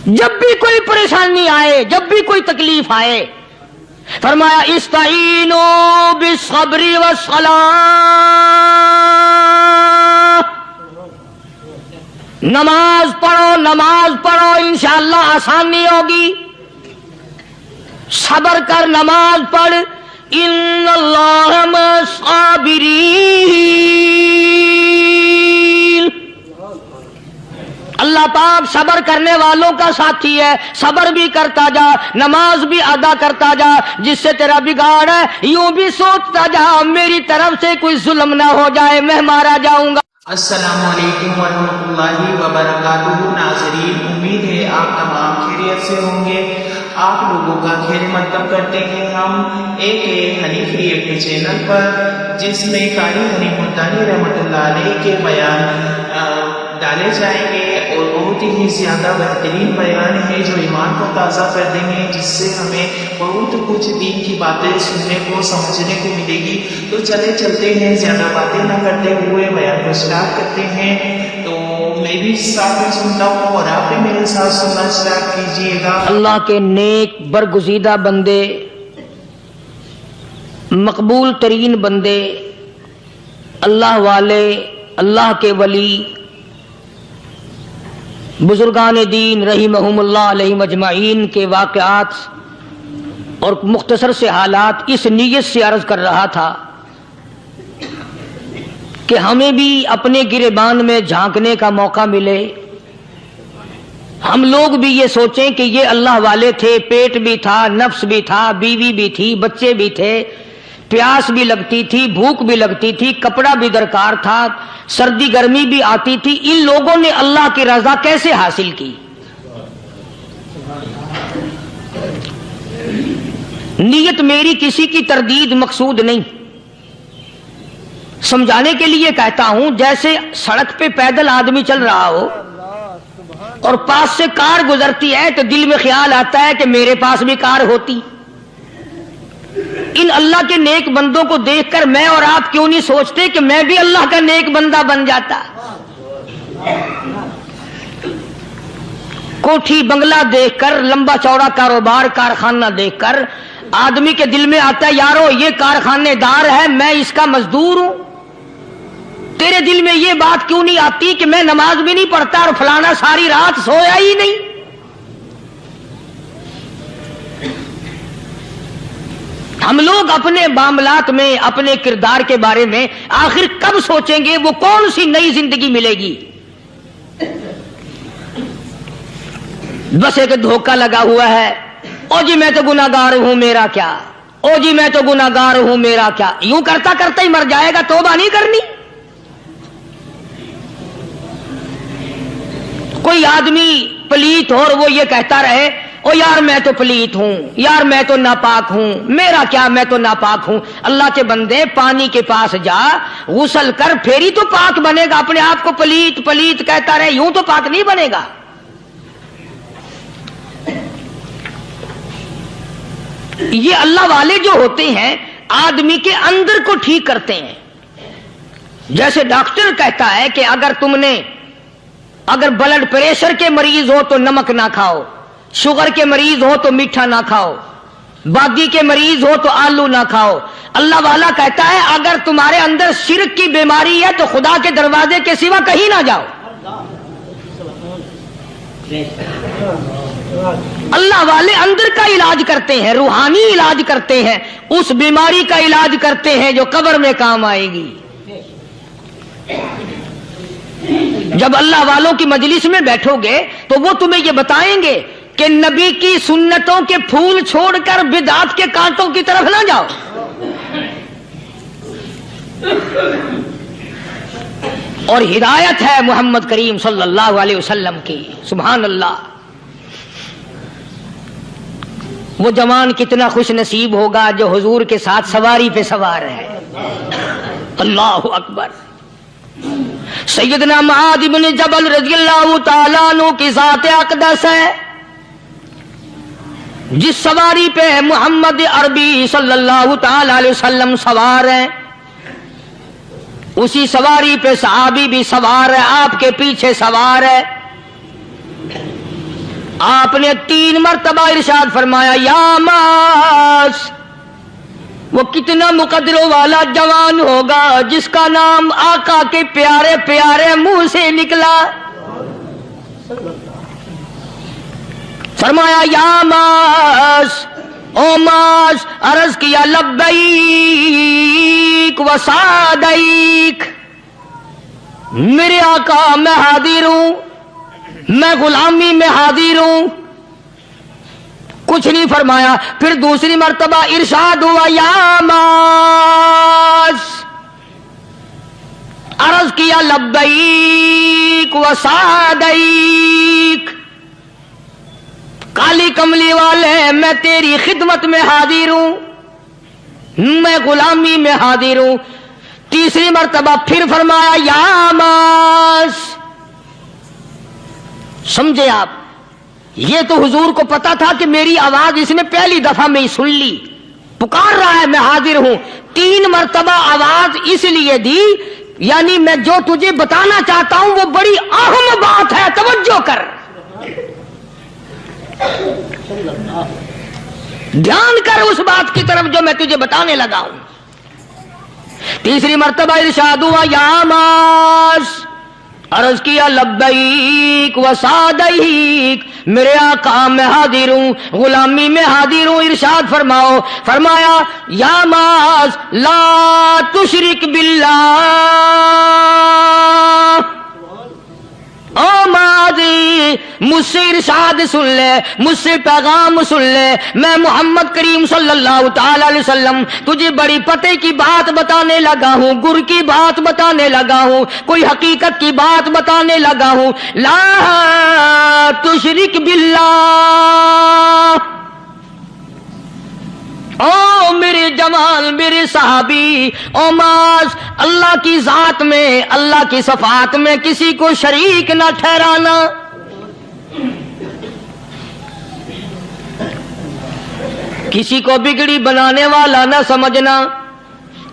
جب بھی کوئی پریشانی آئے، جب بھی کوئی تکلیف آئے، فرمایا استعینوا بالصبر والصلاۃ، نماز پڑھو انشاءاللہ آسانی ہوگی، صبر کر، نماز پڑھ، ان اللہ مع الصابرین، اللہ پاک صبر کرنے والوں کا ساتھی ہے، صبر بھی کرتا جا، نماز بھی ادا کرتا جا، جس سے تیرا بگاڑ ہے یوں بھی سوچتا جا میری طرف سے کوئی ظلم نہ ہو جائے، میں مارا جاؤں گا۔ السلام علیکم ورحمۃ اللہ وبرکاتہ۔ ناظرین، امید ہے آپ تمام خیریت سے ہوں گے۔ آپ لوگوں کا خیر مقدم کرتے ہیں ہم ایک حنیفی کے چینل پر، جس میں قاری حنیف ملتانی رحمۃ اللہ علیہ کے بیان ڈالے جائیں گے، اور بہت ہی زیادہ بہترین بیان ہے جو ایمان کو تازہ کر دیں گے، جس سے ہمیں بہت کچھ دین کی باتیں سننے کو سمجھنے کو ملے گی۔ تو چلتے ہیں، زیادہ باتیں نہ کرتے ہوئے بیان کو اسٹارٹ کرتے ہیں۔ تو میں بھی ساتھ میں سنتا ہوں اور آپ بھی میرے ساتھ سننا اسٹارٹ کیجیے گا۔ اللہ کے نیک برگزیدہ بندے، مقبول ترین بندے، اللہ والے، اللہ کے ولی، بزرگان دین رحمہم اللہ علیہ مجمعین کے واقعات اور مختصر سے حالات اس نیت سے عرض کر رہا تھا کہ ہمیں بھی اپنے گریبان میں جھانکنے کا موقع ملے، ہم لوگ بھی یہ سوچیں کہ یہ اللہ والے تھے، پیٹ بھی تھا، نفس بھی تھا، بیوی بھی تھی، بچے بھی تھے، پیاس بھی لگتی تھی، بھوک بھی لگتی تھی، کپڑا بھی درکار تھا، سردی گرمی بھی آتی تھی، ان لوگوں نے اللہ کی رضا کیسے حاصل کی؟ نیت میری کسی کی تردید مقصود نہیں، سمجھانے کے لیے کہتا ہوں جیسے سڑک پہ پیدل آدمی چل رہا ہو اور پاس سے کار گزرتی ہے تو دل میں خیال آتا ہے کہ میرے پاس بھی کار ہوتی۔ ان اللہ کے نیک بندوں کو دیکھ کر میں اور آپ کیوں نہیں سوچتے کہ میں بھی اللہ کا نیک بندہ بن جاتا؟ کوٹھی بنگلہ دیکھ کر، لمبا چوڑا کاروبار کارخانہ دیکھ کر آدمی کے دل میں آتا ہے یارو یہ کارخانے دار ہے، میں اس کا مزدور ہوں۔ تیرے دل میں یہ بات کیوں نہیں آتی کہ میں نماز بھی نہیں پڑھتا اور فلانا ساری رات سویا ہی نہیں؟ ہم لوگ اپنے معاملات میں، اپنے کردار کے بارے میں آخر کب سوچیں گے وہ کون سی نئی زندگی ملے گی؟ بس ایک دھوکہ لگا ہوا ہے، او جی میں تو گناہگار ہوں میرا کیا، او جی میں تو گناہگار ہوں میرا کیا، یوں کرتا کرتا ہی مر جائے گا، توبہ نہیں کرنی۔ کوئی آدمی پلیت ہو اور وہ یہ کہتا رہے او یار میں تو پلیت ہوں، یار میں تو ناپاک ہوں، میرا کیا میں تو ناپاک ہوں۔ اللہ کے بندے پانی کے پاس جا، غسل کر، پھر ہی تو پاک بنے گا۔ اپنے آپ کو پلیت پلیت کہتا رہے یوں تو پاک نہیں بنے گا۔ یہ اللہ والے جو ہوتے ہیں آدمی کے اندر کو ٹھیک کرتے ہیں۔ جیسے ڈاکٹر کہتا ہے کہ اگر بلڈ پریشر کے مریض ہو تو نمک نہ کھاؤ، شوگر کے مریض ہو تو میٹھا نہ کھاؤ، بادی کے مریض ہو تو آلو نہ کھاؤ۔ اللہ والا کہتا ہے اگر تمہارے اندر شرک کی بیماری ہے تو خدا کے دروازے کے سوا کہیں نہ جاؤ۔ اللہ والے اندر کا علاج کرتے ہیں، روحانی علاج کرتے ہیں، اس بیماری کا علاج کرتے ہیں جو قبر میں کام آئے گی۔ جب اللہ والوں کی مجلس میں بیٹھو گے تو وہ تمہیں یہ بتائیں گے کہ نبی کی سنتوں کے پھول چھوڑ کر بدعت کے کانٹوں کی طرف نہ جاؤ۔ اور ہدایت ہے محمد کریم صلی اللہ علیہ وسلم کی، سبحان اللہ۔ وہ جوان کتنا خوش نصیب ہوگا جو حضور کے ساتھ سواری پہ سوار ہے۔ اللہ اکبر۔ سیدنا معاذ بن جبل رضی اللہ تعالیٰ عنہ کی ذات اقدس ہے، جس سواری پہ محمد عربی صلی اللہ تعالی علیہ وسلم سوار ہیں، اسی سواری پہ صحابی بھی سوار ہے، آپ کے پیچھے سوار ہے۔ آپ نے 3 مرتبہ ارشاد فرمایا یا ماس، وہ کتنا مقدروں والا جوان ہوگا جس کا نام آقا کے پیارے پیارے منہ سے نکلا. فرمایا یا ماس، او ماس. عرض کیا لبیک و سعدیک، میرے آقا میں حاضر ہوں، میں غلامی میں حاضر ہوں. کچھ نہیں فرمایا. پھر دوسری مرتبہ ارشاد ہوا یا ماس. عرض کیا لبیک و سعدیک، کالی کملی والے میں تیری خدمت میں حاضر ہوں، میں غلامی میں حاضر ہوں. تیسری مرتبہ پھر فرمایا یا ماس. سمجھے آپ؟ یہ تو حضور کو پتا تھا کہ میری آواز اس نے پہلی دفعہ میں ہی سن لی، پکار رہا ہے میں حاضر ہوں. 3 مرتبہ آواز اس لیے دی، یعنی میں جو تجھے بتانا چاہتا ہوں وہ بڑی اہم بات ہے، توجہ کر، دھیان کر اس بات کی طرف جو میں تجھے بتانے لگا ہوں. تیسری مرتبہ ارشاد ہوا یا ماس. عرض کیا لبیک و سعدیک، میرے آقا میں حاضر ہوں، غلامی میں حاضر ہوں. ارشاد فرماؤ. فرمایا یا ماس لا تشرک باللہ. او ماضی مجھ سے ارشاد سن لے، مجھ سے پیغام سن لے. میں محمد کریم صلی اللہ تعالی علیہ وسلم تجھے بڑی پتے کی بات بتانے لگا ہوں، گر کی بات بتانے لگا ہوں، کوئی حقیقت کی بات بتانے لگا ہوں. لا تشرک باللہ. او میرے جمال، میرے صحابی، او ماس، اللہ کی ذات میں، اللہ کی صفات میں کسی کو شریک نہ ٹھہرانا. کسی کو بگڑی بنانے والا نہ سمجھنا،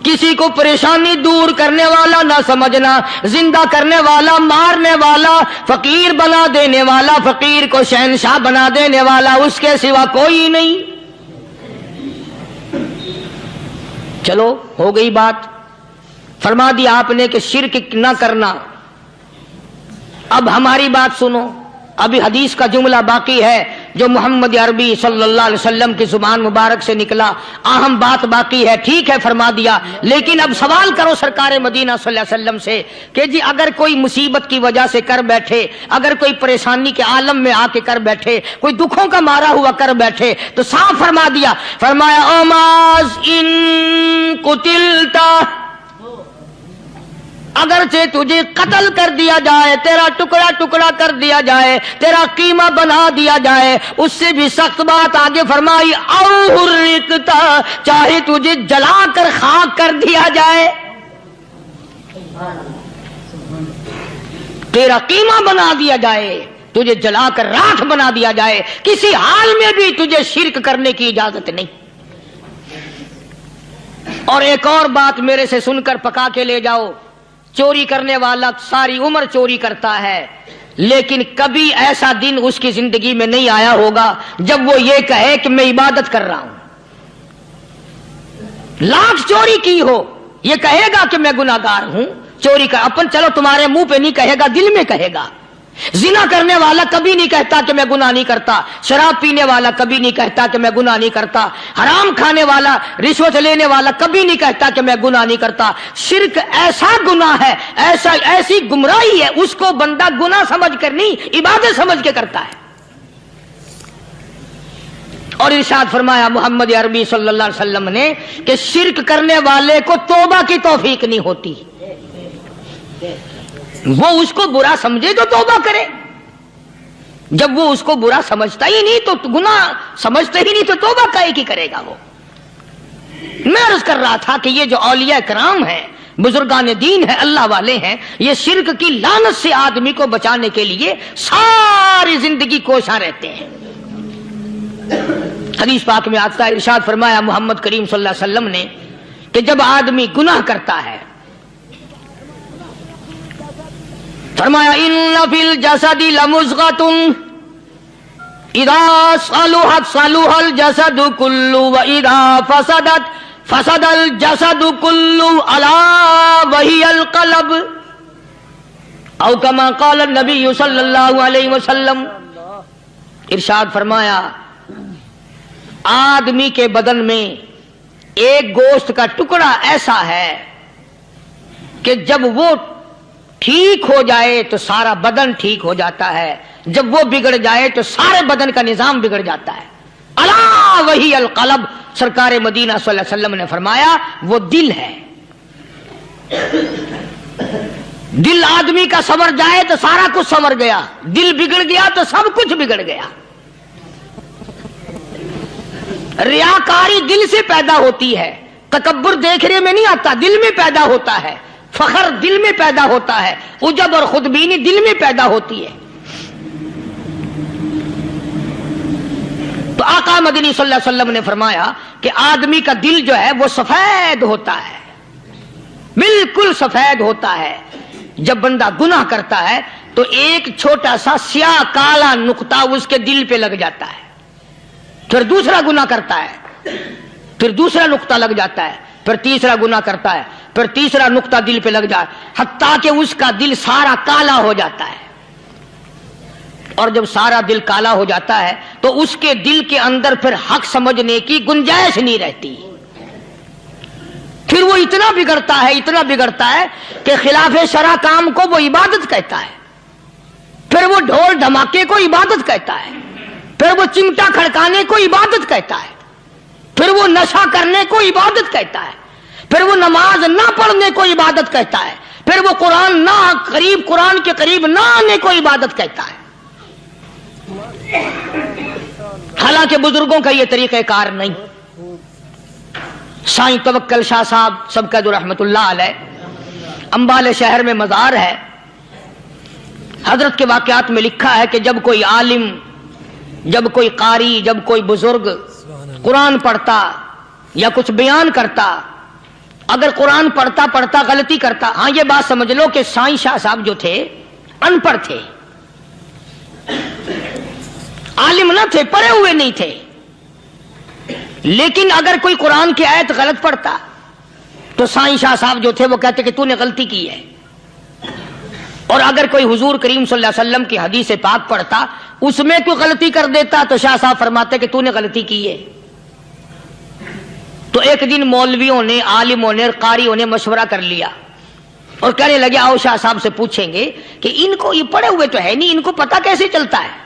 کسی کو پریشانی دور کرنے والا نہ سمجھنا، زندہ کرنے والا، مارنے والا، فقیر بنا دینے والا، فقیر کو شہنشاہ بنا دینے والا اس کے سوا کوئی نہیں. چلو ہو گئی بات، فرما دیا آپ نے کہ شرک نہ کرنا. اب ہماری بات سنو، ابھی حدیث کا جملہ باقی ہے جو محمد عربی صلی اللہ علیہ وسلم کی زبان مبارک سے نکلا. اہم بات باقی ہے، ٹھیک ہے فرما دیا، لیکن اب سوال کرو سرکار مدینہ صلی اللہ علیہ وسلم سے کہ جی اگر کوئی مصیبت کی وجہ سے کر بیٹھے، اگر کوئی پریشانی کے عالم میں آ کے کر بیٹھے، کوئی دکھوں کا مارا ہوا کر بیٹھے، تو صاف فرما دیا. فرمایا او ماز ان قتلتا، اگرچہ تجھے قتل کر دیا جائے، تیرا ٹکڑا ٹکڑا کر دیا جائے، تیرا قیمہ بنا دیا جائے، اس سے بھی سخت بات آگے فرمائی او حرقتا، چاہے تجھے جلا کر خاک کر دیا جائے، تیرا قیمہ بنا دیا جائے، تجھے جلا کر راکھ بنا دیا جائے، کسی حال میں بھی تجھے شرک کرنے کی اجازت نہیں. اور ایک اور بات میرے سے سن کر پکا کے لے جاؤ. چوری کرنے والا ساری عمر چوری کرتا ہے، لیکن کبھی ایسا دن اس کی زندگی میں نہیں آیا ہوگا جب وہ یہ کہے کہ میں عبادت کر رہا ہوں. لاکھ چوری کی ہو یہ کہے گا کہ میں گناہگار ہوں. چوری کا اپن چلو تمہارے منہ پہ نہیں کہے گا، دل میں کہے گا. زنا کرنے والا کبھی نہیں کہتا کہ میں گناہ نہیں کرتا، شراب پینے والا کبھی نہیں کہتا کہ میں گناہ نہیں کرتا، حرام کھانے والا، رشوت لینے والا کبھی نہیں کہتا کہ میں گناہ نہیں کرتا. شرک ایسا گناہ ہے، ایسی گمراہی ہے، اس کو بندہ گناہ سمجھ کر نہیں عبادت سمجھ کے کرتا ہے. اور ارشاد فرمایا محمد عربی صلی اللہ علیہ وسلم نے کہ شرک کرنے والے کو توبہ کی توفیق نہیں ہوتی. وہ اس کو برا سمجھے تو توبہ کرے، جب وہ اس کو برا سمجھتا ہی نہیں تو گناہ سمجھتا ہی نہیں تو توبہ کائے کی کرے گا وہ. میں عرض کر رہا تھا کہ یہ جو اولیاء کرام ہیں، بزرگان دین ہیں، اللہ والے ہیں، یہ شرک کی لعنت سے آدمی کو بچانے کے لیے ساری زندگی کوشاں رہتے ہیں. حدیث پاک میں آتا ہے، ارشاد فرمایا محمد کریم صلی اللہ علیہ وسلم نے کہ جب آدمی گناہ کرتا ہے، فرمایا ان فی الجسد لمضغۃ، اذا صلحت صلح الجسد كله واذا فسدت فسد الجسد كله الا وهي القلب او كما قال النبي صلی اللہ علیہ وسلم. ارشاد فرمایا آدمی کے بدن میں ایک گوشت کا ٹکڑا ایسا ہے کہ جب وہ ٹھیک ہو جائے تو سارا بدن ٹھیک ہو جاتا ہے، جب وہ بگڑ جائے تو سارے بدن کا نظام بگڑ جاتا ہے. الا وہی القلب، سرکار مدینہ صلی اللہ علیہ وسلم نے فرمایا وہ دل ہے. دل آدمی کا سنور جائے تو سارا کچھ سنور گیا، دل بگڑ گیا تو سب کچھ بگڑ گیا. ریاکاری دل سے پیدا ہوتی ہے، تکبر دیکھنے میں نہیں آتا، دل میں پیدا ہوتا ہے. فخر دل میں پیدا ہوتا ہے، عجب اور خودبینی دل میں پیدا ہوتی ہے. تو آقا مدنی صلی اللہ علیہ وسلم نے فرمایا کہ آدمی کا دل جو ہے وہ سفید ہوتا ہے، بالکل سفید ہوتا ہے. جب بندہ گناہ کرتا ہے تو ایک چھوٹا سا سیاہ کالا نقطہ اس کے دل پہ لگ جاتا ہے، پھر دوسرا گناہ کرتا ہے، پھر دوسرا نقطہ لگ جاتا ہے، پھر تیسرا گناہ کرتا ہے، پھر تیسرا نقطہ دل پہ لگ جائے، حتیٰ کہ اس کا دل سارا کالا ہو جاتا ہے. اور جب سارا دل کالا ہو جاتا ہے تو اس کے دل کے اندر پھر حق سمجھنے کی گنجائش نہیں رہتی. پھر وہ اتنا بگڑتا ہے کہ خلاف شرع کام کو وہ عبادت کہتا ہے، پھر وہ ڈھول دھماکے کو عبادت کہتا ہے، پھر وہ چمٹا کھڑکانے کو عبادت کہتا ہے، پھر وہ نشہ کرنے کو عبادت کہتا ہے، پھر وہ نماز نہ پڑھنے کو عبادت کہتا ہے، پھر وہ قرآن کے قریب نہ آنے کو عبادت کہتا ہے. حالانکہ بزرگوں کا یہ طریقہ کار نہیں. سائیں توکل شاہ صاحب سب کا جو رحمت اللہ علیہ، امبالے شہر میں مزار ہے. حضرت کے واقعات میں لکھا ہے کہ جب کوئی عالم، جب کوئی قاری، جب کوئی بزرگ قرآن پڑھتا یا کچھ بیان کرتا، اگر قرآن پڑھتا غلطی کرتا، ہاں یہ بات سمجھ لو کہ سائیں شاہ صاحب جو تھے ان پڑھ تھے، عالم نہ تھے، پڑھے ہوئے نہیں تھے، لیکن اگر کوئی قرآن کی آیت غلط پڑھتا تو سائیں شاہ صاحب جو تھے وہ کہتے کہ تو نے غلطی کی ہے. اور اگر کوئی حضور کریم صلی اللہ علیہ وسلم کی حدیث پاک پڑھتا، اس میں کوئی غلطی کر دیتا تو شاہ صاحب فرماتے کہ تو نے غلطی کی ہے. تو ایک دن مولویوں نے، عالموں نے، قاریوں نے مشورہ کر لیا اور کہنے لگے آؤ شاہ صاحب سے پوچھیں گے کہ ان کو یہ پڑھے ہوئے تو ہے نہیں، ان کو پتہ کیسے چلتا ہے،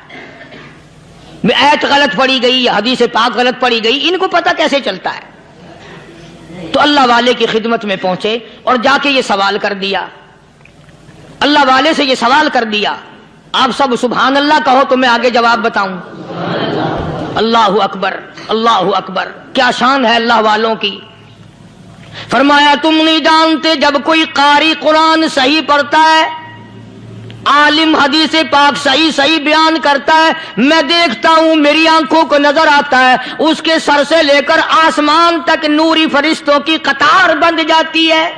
آیت غلط پڑھی گئی یا حدیث پاک غلط پڑھی گئی، ان کو پتہ کیسے چلتا ہے. تو اللہ والے کی خدمت میں پہنچے اور جا کے یہ سوال کر دیا، اللہ والے سے یہ سوال کر دیا. آپ سب سبحان اللہ کہو تو میں آگے جواب بتاؤں. اللہ اکبر، اللہ اکبر، کیا شان ہے اللہ والوں کی. فرمایا تم نہیں جانتے جب کوئی قاری قرآن صحیح پڑھتا ہے، عالم حدیث پاک صحیح بیان کرتا ہے، میں دیکھتا ہوں، میری آنکھوں کو نظر آتا ہے، اس کے سر سے لے کر آسمان تک نوری فرشتوں کی قطار بند جاتی ہے.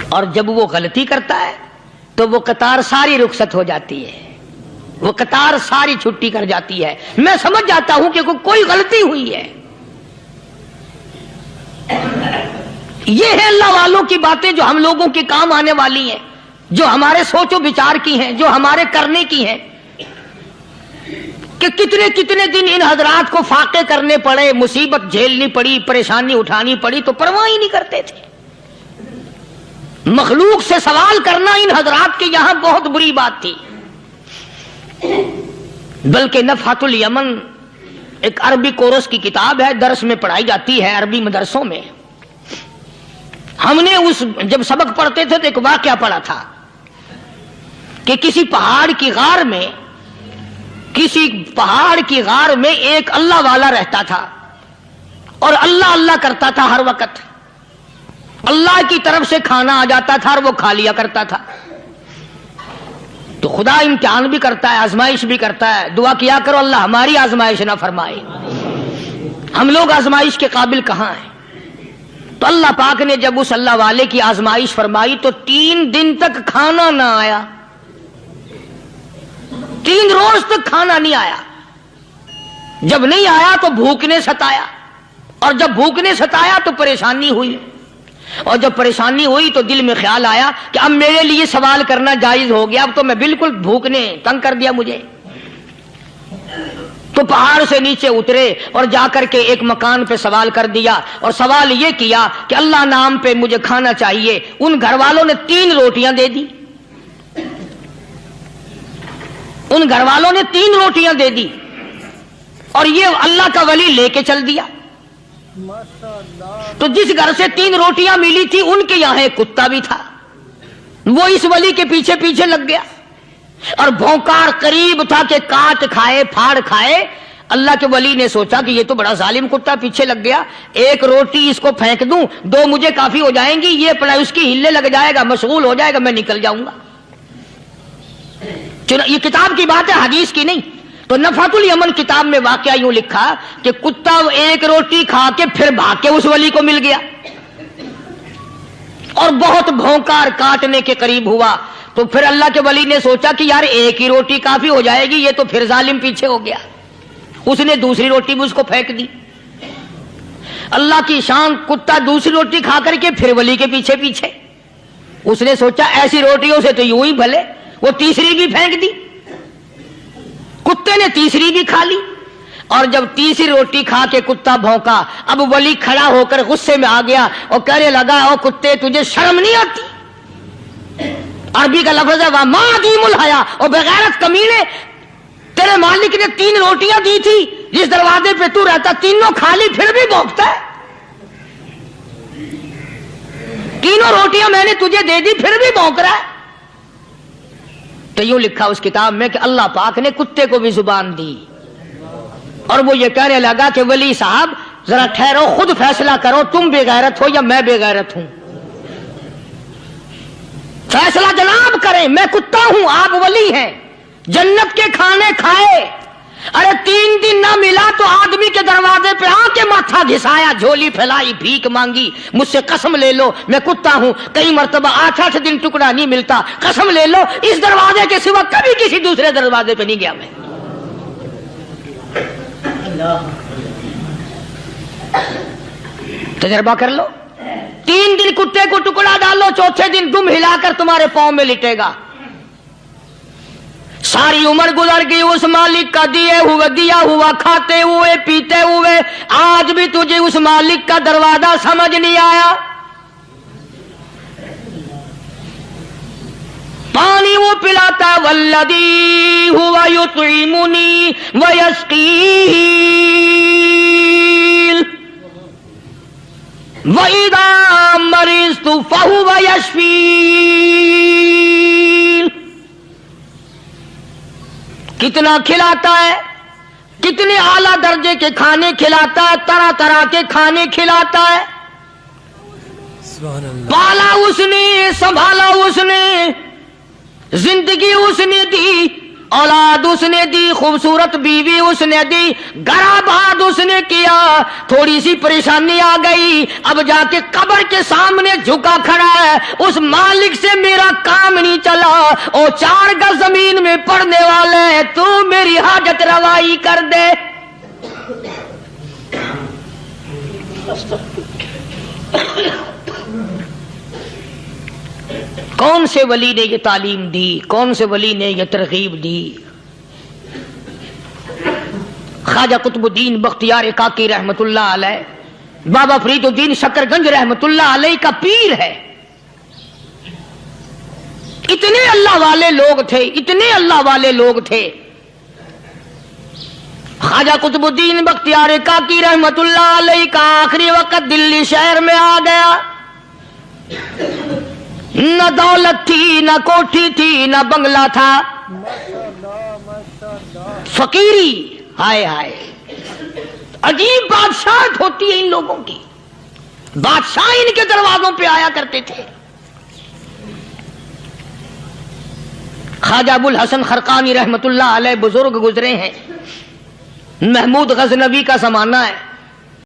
اور جب وہ غلطی کرتا ہے تو وہ قطار ساری رخصت ہو جاتی ہے، وہ قطار ساری چھٹی کر جاتی ہے. میں سمجھ جاتا ہوں کہ کوئی غلطی ہوئی ہے. یہ ہے اللہ والوں کی باتیں جو ہم لوگوں کے کام آنے والی ہیں، جو ہمارے سوچ و بچار کی ہیں، جو ہمارے کرنے کی ہیں. کہ کتنے دن ان حضرات کو فاقے کرنے پڑے، مصیبت جھیلنی پڑی، پریشانی اٹھانی پڑی تو پرواہ ہی نہیں کرتے تھے. مخلوق سے سوال کرنا ان حضرات کے یہاں بہت بری بات تھی. بلکہ نفحۃ الیمن ایک عربی کورس کی کتاب ہے، درس میں پڑھائی جاتی ہے عربی مدرسوں میں. ہم نے جب سبق پڑھتے تھے تو ایک واقعہ پڑھا تھا کہ کسی پہاڑ کی غار میں ایک اللہ والا رہتا تھا اور اللہ اللہ کرتا تھا ہر وقت. اللہ کی طرف سے کھانا آ جاتا تھا اور وہ کھا لیا کرتا تھا. تو خدا امتحان بھی کرتا ہے، آزمائش بھی کرتا ہے. دعا کیا کرو اللہ ہماری آزمائش نہ فرمائے. ہم لوگ آزمائش کے قابل کہاں ہیں. تو اللہ پاک نے جب اس اللہ والے کی آزمائش فرمائی تو 3 دن تک کھانا نہ آیا. 3 روز تک کھانا نہیں آیا. جب نہیں آیا تو بھوک نے ستایا, اور جب بھوک نے ستایا تو پریشانی ہوئی, اور جب پریشانی ہوئی تو دل میں خیال آیا کہ اب میرے لیے سوال کرنا جائز ہو گیا, اب تو میں بالکل بھوک نے تنگ کر دیا مجھے. تو پہاڑ سے نیچے اترے اور جا کر کے ایک مکان پہ سوال کر دیا, اور سوال یہ کیا کہ اللہ نام پہ مجھے کھانا چاہیے. ان گھر والوں نے 3 روٹیاں دے دی, ان گھر والوں نے 3 روٹیاں دے دی, اور یہ اللہ کا ولی لے کے چل دیا. تو جس گھر سے 3 روٹیاں ملی تھی ان کے یہاں ایک کتا بھی تھا, وہ اس ولی کے پیچھے پیچھے لگ گیا اور بھونکار قریب تھا کہ کاٹ کھائے پھاڑ کھائے. اللہ کے ولی نے سوچا کہ یہ تو بڑا ظالم کتا پیچھے لگ گیا, 1 روٹی اس کو پھینک دوں, 2 مجھے کافی ہو جائیں گی, یہ اپنا اس کی ہلے لگ جائے گا, مشغول ہو جائے گا, میں نکل جاؤں گا. یہ کتاب کی بات ہے, حدیث کی نہیں. تو نفحۃ الیمن کتاب میں واقعہ یوں لکھا کہ کتا 1 روٹی کھا کے پھر بھاگ کے اس ولی کو مل گیا اور بہت بھونکار کاٹنے کے قریب ہوا. تو پھر اللہ کے ولی نے سوچا کہ یار 1 ہی روٹی کافی ہو جائے گی, یہ تو پھر ظالم پیچھے ہو گیا. اس نے دوسری روٹی بھی اس کو پھینک دی. اللہ کی شان, کتا دوسری روٹی کھا کر کے پھر ولی کے پیچھے پیچھے. اس نے سوچا ایسی روٹیوں سے تو یوں ہی بھلے, وہ تیسری بھی پھینک دی. کتے نے تیسری بھی کھا لی, اور جب تیسری روٹی کھا کے کتا بھونکا, اب ولی کھڑا ہو کر غصے میں آ گیا اور کہنے لگا, او کتے تجھے شرم نہیں آتی؟ عربی کا لفظ ہے وَمَا عَدِيمُ الْحَيَا, اور بغیرت کمینے, تیرے مالک نے 3 روٹیاں دی تھی, جس دروازے پہ تو رہتا تینوں کھا لی, پھر بھی بھونکتا ہے. 3 روٹیاں میں نے تجھے دے دی, پھر بھی بھونک رہا ہے. تو یوں لکھا اس کتاب میں کہ اللہ پاک نے کتے کو بھی زبان دی, اور وہ یہ کہنے لگا کہ ولی صاحب ذرا ٹھہرو, خود فیصلہ کرو, تم بے غیرت ہو یا میں بے غیرت ہوں. فیصلہ جناب کریں, میں کتا ہوں, آپ ولی ہیں, جنت کے کھانے کھائے, ارے 3 دن نہ ملا تو آدمی کے دروازے پہ آ کے ماتھا گھسایا, جھولی پھیلائی, بھیک مانگی, مجھ سے قسم لے لو میں کتا ہوں, کئی مرتبہ 8 دن ٹکڑا نہیں ملتا, قسم لے لو اس دروازے کے سوا کبھی کسی دوسرے دروازے پہ نہیں گیا میں. تجربہ کر لو, 3 دن کتے کو ٹکڑا ڈالو, چوتھے دن دم ہلا کر تمہارے پاؤں میں لٹے گا. ساری عمر گزر گئی اس مالک کا دیا ہوا کھاتے ہوئے پیتے ہوئے, آج بھی تجھے اس مالک کا دروازہ سمجھ نہیں آیا. پانی وہ پلاتا والذی ہوا یطعمنی ویسقین وَإِذَا مَرِضْتُ فَهُوَ يَشْفِينِ. کتنا کھلاتا ہے, کتنے اعلیٰ درجے کے کھانے کھلاتا ہے, طرح طرح کے کھانے کھلاتا ہے. پالا اس نے, سنبھالا اس نے, زندگی اس نے دی, اولاد اس نے دی, خوبصورت بیوی اس نے دی, گھر آباد اس نے کیا. تھوڑی سی پریشانی آ گئی, اب جا کے قبر کے سامنے جھکا کھڑا ہے, اس مالک سے میرا کام نہیں چلا, او 4 گز زمین میں پڑنے والے, تو میری حاجت روائی کر دے. کون سے ولی نے یہ تعلیم دی, کون سے ولی نے یہ ترغیب دی؟ خواجہ قطب الدین بختیار کاکی رحمت اللہ علیہ, بابا فرید الدین شکر گنج رحمت اللہ علیہ کا پیر ہے. اتنے اللہ والے لوگ تھے, اتنے اللہ والے لوگ تھے. خواجہ قطب الدین بختیار کاکی رحمت اللہ علیہ کا آخری وقت دلی شہر میں آ گیا. نہ دولت تھی, نہ کوٹھی تھی, نہ بنگلہ تھا, فقیری. ہائے ہائے, عجیب بادشاہت ہوتی ہے ان لوگوں کی. بادشاہ ان کے دروازوں پہ آیا کرتے تھے. خواجہ ابو الحسن خرقانی رحمت اللہ علیہ بزرگ گزرے ہیں, محمود غزنوی کا زمانہ ہے.